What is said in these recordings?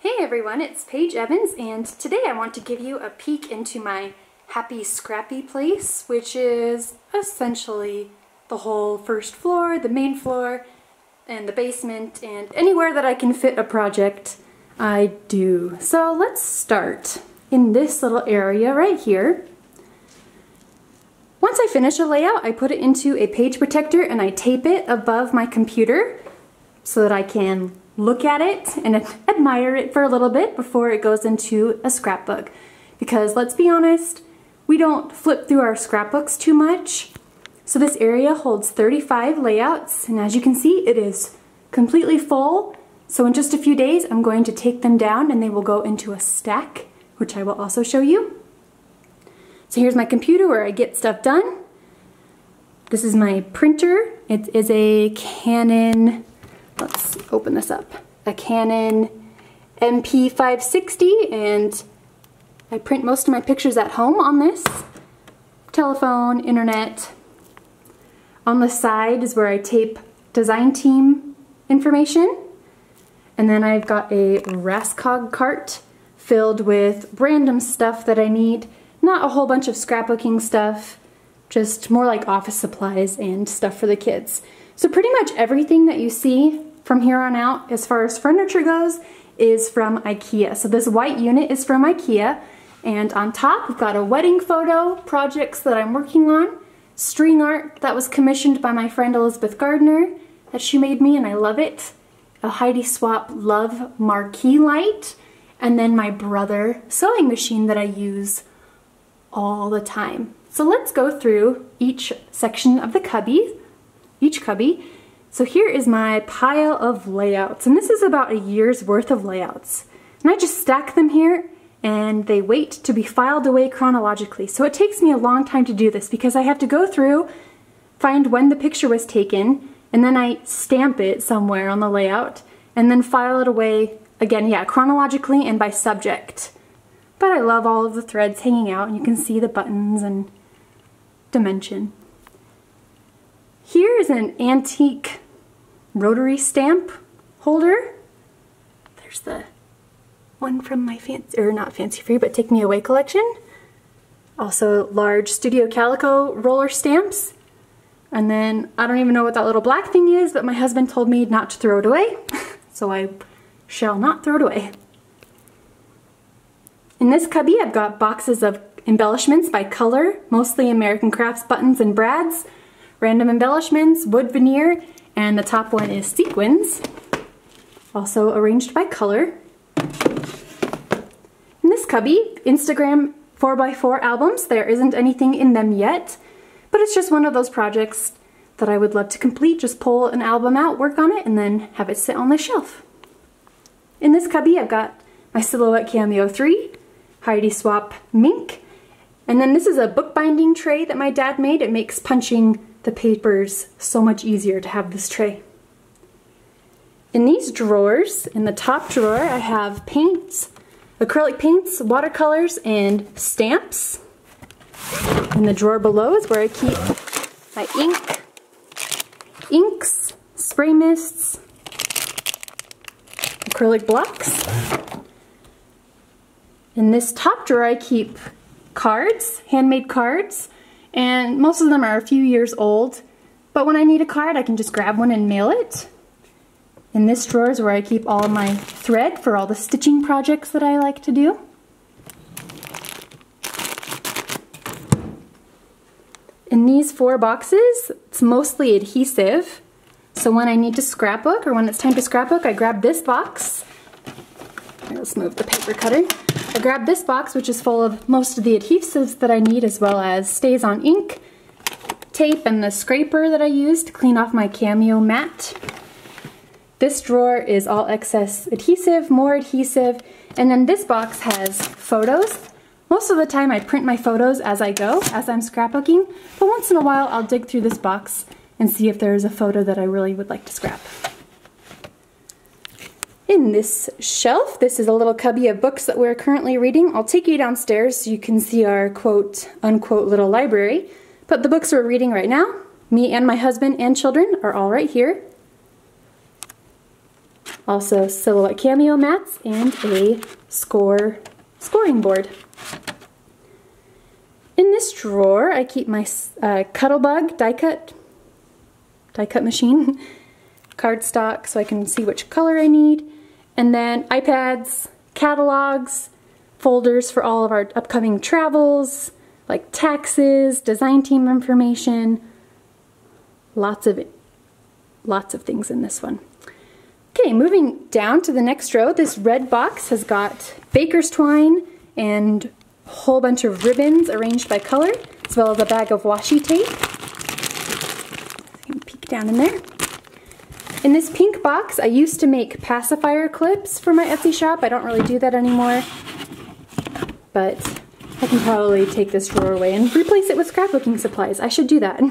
Hey everyone, it's Paige Evans, and today I want to give you a peek into my happy scrappy place, which is essentially the whole first floor, the main floor, and the basement, and anywhere that I can fit a project, I do. So let's start in this little area right here. Once I finish a layout, I put it into a page protector and I tape it above my computer so that I can look at it and admire it for a little bit before it goes into a scrapbook. Because let's be honest, we don't flip through our scrapbooks too much. So this area holds 35 layouts, and as you can see, it is completely full. So in just a few days, I'm going to take them down and they will go into a stack, which I will also show you. So here's my computer where I get stuff done. This is my printer. It is a Canon, let's open this up, a Canon MP560, and I print most of my pictures at home on this. Telephone, internet. On the side is where I tape design team information. And then I've got a Rascog cart filled with random stuff that I need. Not a whole bunch of scrapbooking stuff, just more like office supplies and stuff for the kids. So pretty much everything that you see from here on out, as far as furniture goes, is from IKEA. So this white unit is from IKEA, and on top we've got a wedding photo, projects that I'm working on, string art that was commissioned by my friend Elizabeth Gardner that she made me, and I love it, a Heidi Swapp Love marquee light, and then my brother sewing machine that I use all the time. So let's go through each section of the cubby, each cubby. So here is my pile of layouts, and this is about a year's worth of layouts. And I just stack them here, and they wait to be filed away chronologically. So it takes me a long time to do this because I have to go through, find when the picture was taken, and then I stamp it somewhere on the layout, and then file it away again, yeah, chronologically and by subject. But I love all of the threads hanging out, and you can see the buttons and dimension. Here is an antique rotary stamp holder. There's the one from my fancy, or not fancy free, but Take Me Away collection. Also large Studio Calico roller stamps. And then I don't even know what that little black thing is, but my husband told me not to throw it away, so I shall not throw it away. In this cubby, I've got boxes of embellishments by color, mostly American Crafts buttons and brads, random embellishments, wood veneer, and the top one is sequins, also arranged by color. In this cubby, Instagram 4x4 albums. There isn't anything in them yet, but it's just one of those projects that I would love to complete. Just pull an album out, work on it, and then have it sit on the shelf. In this cubby, I've got my Silhouette Cameo 3, Heidi Swapp Mink, and then this is a bookbinding tray that my dad made. It makes punching the papers so much easier to have this tray. In these drawers, in the top drawer, I have paints, acrylic paints, watercolors, and stamps. In the drawer below is where I keep my inks, spray mists, acrylic blocks. In this top drawer I keep cards, handmade cards, and most of them are a few years old, but when I need a card I can just grab one and mail it. In this drawer is where I keep all of my thread for all the stitching projects that I like to do. In these 4 boxes, it's mostly adhesive, so when I need to scrapbook, or when it's time to scrapbook, I grab this box. Let's move the paper cutter. I grab this box, which is full of most of the adhesives that I need, as well as stays on ink, tape, and the scraper that I use to clean off my Cameo mat. This drawer is all excess adhesive, more adhesive, and then this box has photos. Most of the time I print my photos as I go, as I'm scrapbooking, but once in a while I'll dig through this box and see if there's a photo that I really would like to scrap. In this shelf, this is a little cubby of books that we're currently reading. I'll take you downstairs so you can see our quote, unquote little library. But the books we're reading right now, me and my husband and children, are all right here. Also silhouette cameo mats and a scoring board. In this drawer, I keep my Cuttlebug die cut machine, cardstock so I can see which color I need, and then iPads, catalogs, folders for all of our upcoming travels, like taxes, design team information, lots of things in this one. Okay, moving down to the next row, this red box has got baker's twine and a whole bunch of ribbons arranged by color, as well as a bag of washi tape. You can peek down in there. In this pink box, I used to make pacifier clips for my Etsy shop. I don't really do that anymore, but I can probably take this drawer away and replace it with scrapbooking supplies. I should do that.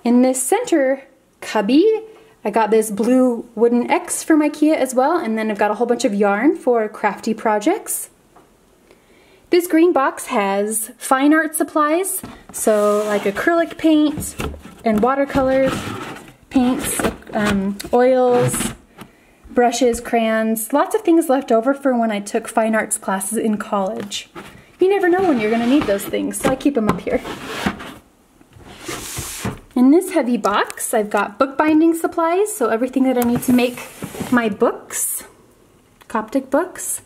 In this center cubby, I got this blue wooden X from IKEA as well, and then I've got a whole bunch of yarn for crafty projects. This green box has fine art supplies, so like acrylic paint and watercolor paints, oils, brushes, crayons, lots of things left over for when I took fine arts classes in college. You never know when you're going to need those things, so I keep them up here. In this heavy box, I've got bookbinding supplies, so everything that I need to make my books, Coptic books.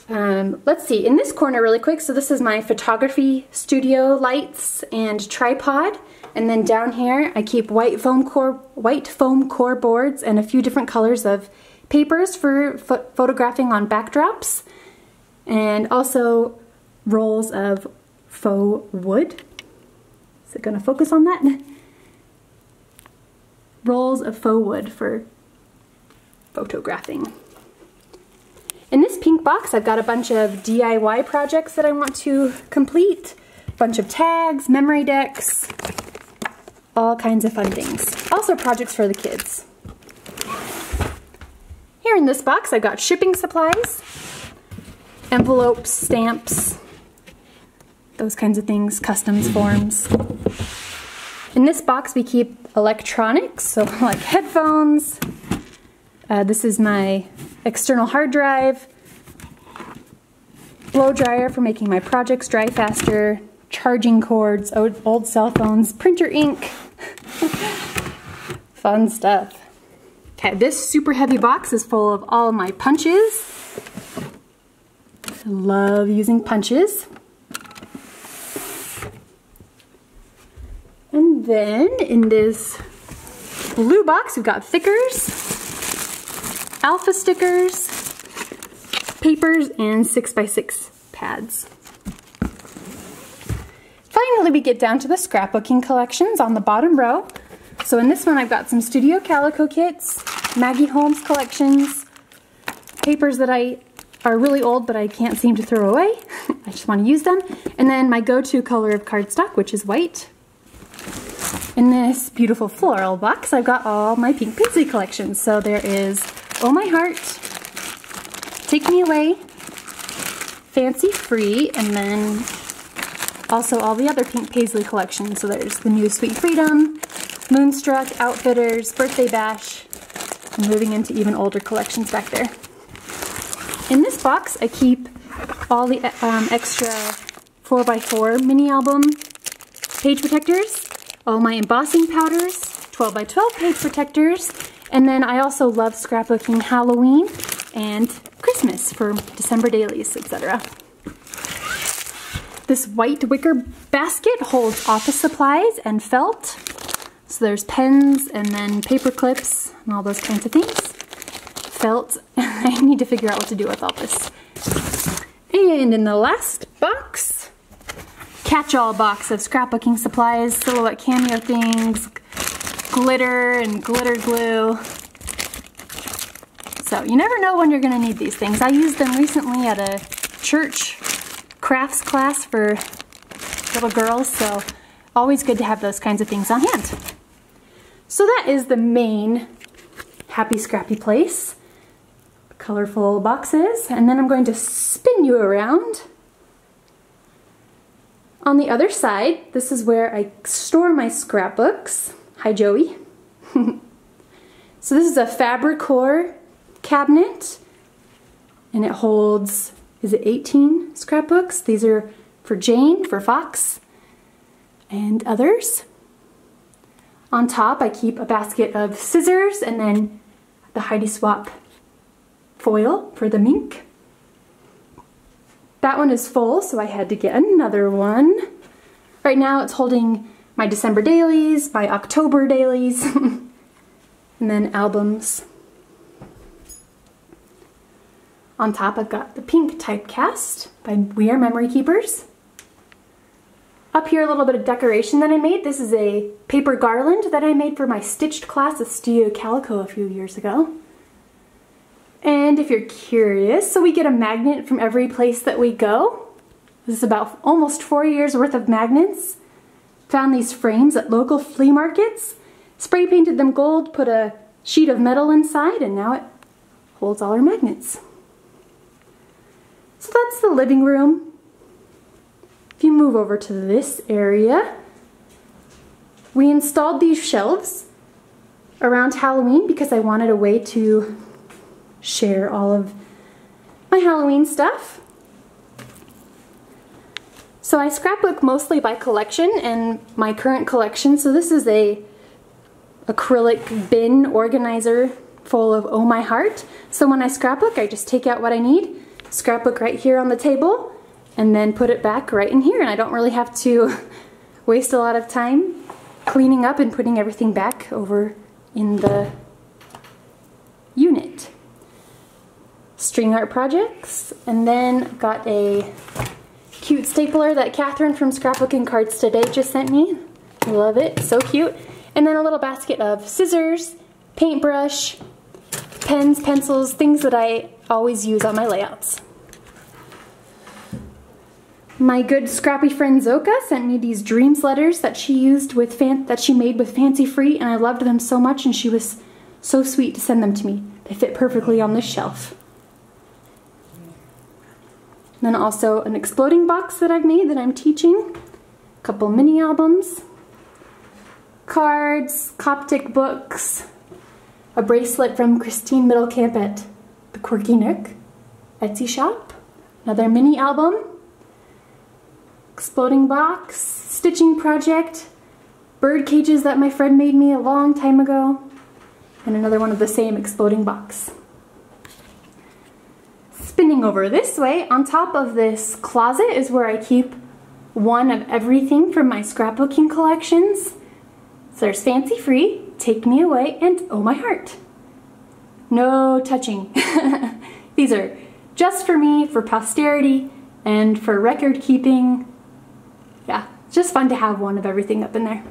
Let's see, in this corner really quick, so this is my photography studio lights and tripod, and then down here I keep white foam core boards and a few different colors of papers for photographing on backdrops, and also rolls of faux wood. Is it going to focus on that? Rolls of faux wood for photographing. In this pink box, I've got a bunch of DIY projects that I want to complete. A bunch of tags, memory decks, all kinds of fun things. Also projects for the kids. Here in this box, I've got shipping supplies, envelopes, stamps, those kinds of things, customs forms. In this box we keep electronics, so like headphones. This is my external hard drive, blow dryer for making my projects dry faster, charging cords, old cell phones, printer ink, fun stuff. Okay, this super heavy box is full of all of my punches. I love using punches. And then in this blue box, we've got thickers, alpha stickers, papers, and 6x6 pads. Finally, we get down to the scrapbooking collections on the bottom row. So in this one, I've got some Studio Calico kits, Maggie Holmes collections, papers that are really old but I can't seem to throw away. I just want to use them. And then my go-to color of cardstock, which is white. In this beautiful floral box, I've got all my pink paisley collections. So there is Oh My Heart, Take Me Away, Fancy Free, and then also all the other pink paisley collections. So there's the new Sweet Freedom, Moonstruck, Outfitters, Birthday Bash, and moving into even older collections back there. In this box, I keep all the extra 4x4 mini album page protectors, all my embossing powders, 12x12 page protectors, and then I also love scrapbooking Halloween and Christmas for December dailies, etc. This white wicker basket holds office supplies and felt. So there's pens and then paper clips and all those kinds of things. Felt. I need to figure out what to do with all this. And in the last box, catch-all box of scrapbooking supplies, silhouette cameo things, glitter and glitter glue. So you never know when you're going to need these things. I used them recently at a church crafts class for little girls, so always good to have those kinds of things on hand. So that is the main Happy Scrappy place. Colorful boxes, and then I'm going to spin you around. On the other side, this is where I store my scrapbooks. Hi, Joey. So this is a Fabricor cabinet, and it holds, is it 18 scrapbooks? These are for Jane, for Fox, and others. On top I keep a basket of scissors and then the Heidi Swap foil for the mink. That one is full, so I had to get another one. Right now it's holding my December dailies, my October dailies, and then albums. On top I've got the pink typecast by We Are Memory Keepers. Up here a little bit of decoration that I made. This is a paper garland that I made for my stitched class at Studio Calico a few years ago. And if you're curious, so we get a magnet from every place that we go. This is about almost 4 years worth of magnets. Found these frames at local flea markets, spray painted them gold, put a sheet of metal inside, and now it holds all our magnets. So that's the living room. If you move over to this area, we installed these shelves around Halloween because I wanted a way to share all of my Halloween stuff. So I scrapbook mostly by collection and my current collection. So this is a acrylic bin organizer full of Oh My Heart. So when I scrapbook, I just take out what I need, scrapbook right here on the table, and then put it back right in here. And I don't really have to waste a lot of time cleaning up and putting everything back over in the unit. String art projects, and then got a cute stapler that Catherine from Scrapbooking Cards Today just sent me. I love it, so cute. And then a little basket of scissors, paintbrush, pens, pencils, things that I always use on my layouts. My good scrappy friend Zoka sent me these dreams letters that she used with that she made with Fancy Free, and I loved them so much, and she was so sweet to send them to me. They fit perfectly on this shelf. And then also an exploding box that I've made that I'm teaching, a couple mini albums, cards, Coptic books, a bracelet from Christine Middlecamp at the Quirky Nook Etsy shop, another mini album, exploding box, stitching project, bird cages that my friend made me a long time ago, and another one of the same exploding box. Spinning over this way, on top of this closet is where I keep one of everything from my scrapbooking collections. So there's Fancy Free, Take Me Away, and Oh My Heart. No touching. These are just for me, for posterity, and for record keeping. Yeah, just fun to have one of everything up in there.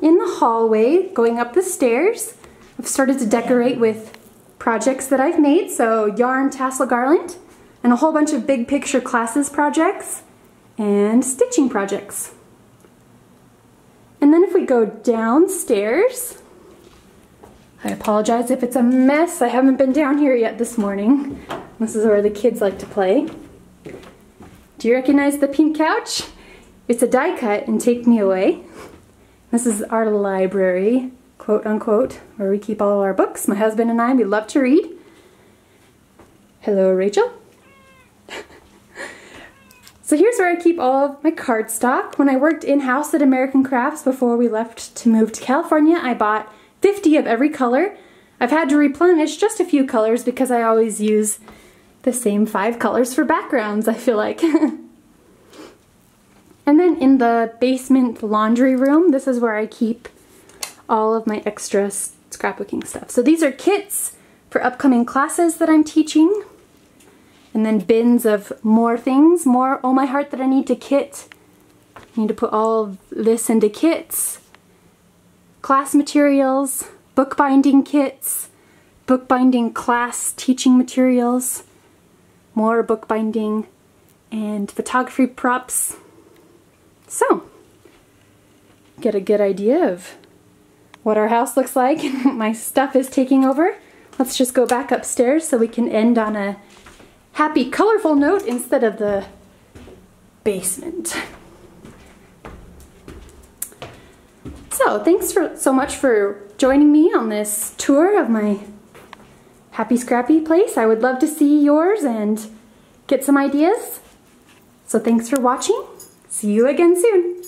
In the hallway, going up the stairs, I've started to decorate with projects that I've made, so yarn tassel garland, and a whole bunch of big picture classes projects, and stitching projects. And then if we go downstairs, I apologize if it's a mess. I haven't been down here yet this morning. This is where the kids like to play. Do you recognize the pink couch? It's a die cut and Take Me Away. This is our library, quote unquote, where we keep all our books. My husband and I, we love to read. Hello, Rachel. So here's where I keep all of my cardstock. When I worked in-house at American Crafts before we left to move to California, I bought 50 of every color. I've had to replenish just a few colors because I always use the same 5 colors for backgrounds, I feel like. And then in the basement laundry room, this is where I keep all of my extra scrapbooking stuff. So these are kits for upcoming classes that I'm teaching. And then bins of more things, more Oh My Heart that I need to kit. I need to put all of this into kits. Class materials, bookbinding kits, bookbinding class teaching materials, more bookbinding, and photography props. So, get a good idea of what our house looks like. My stuff is taking over. Let's just go back upstairs so we can end on a happy, colorful note instead of the basement. So So thanks so much for joining me on this tour of my Happy Scrappy place. I would love to see yours and get some ideas. So thanks for watching. See you again soon.